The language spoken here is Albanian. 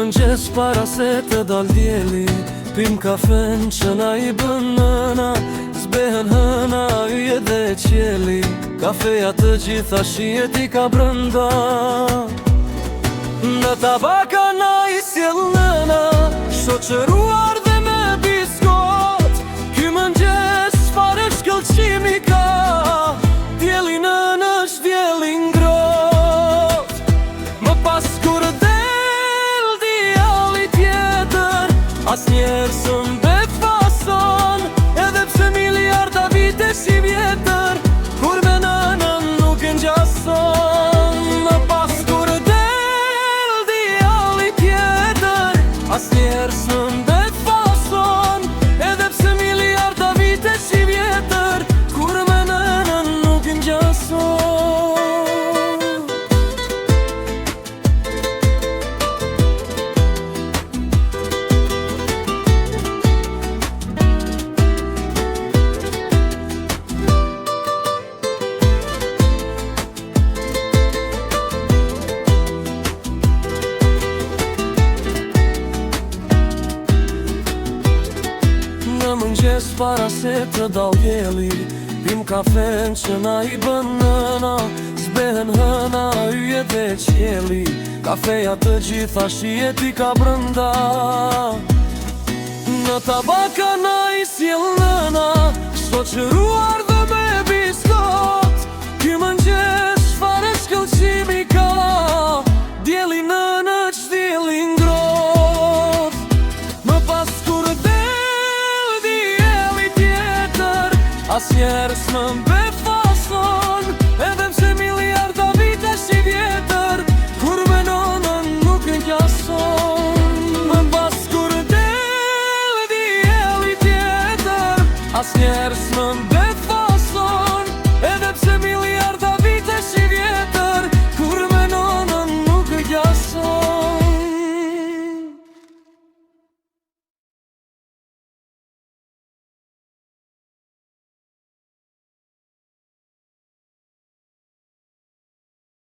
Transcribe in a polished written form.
mëngjes para se të dal djeli, pim kafen që na i bën nëna, zbehen hëna, yje dhe qeli, kafeja të gjitha shijet i ka brënda. Në tabaka na i sjell nëna, shoqëruar dhe me biskot. Ky mëngjes çfarë shkëlqimi ka, djeli nënësh djeli ngrot. Më pas kur del djali tjetër, asnjëherë s'mbet fason, edhe pse miliarda vite si vjetër, kur me nënën nuk e ngjason. Më pas kur del djali tjetër, asnjëherë s'mbet fason, edhe pse miliarda vite si vjetër, kur me nënën nuk e ngjason. Në mëngjes para se të dal djeli, pim kafen që na i bën nëna, zbehen hëna, yje dhe qeli, kafeja të gjitha shijet i ka brënda. Në tabaka na i sjell nëna, shoqëruar dhe me biskot. Ky mëngjes çfarë shkëlqimi ka, djeli nënësh djeli ngrot. Më pas kur asnjëherë s'më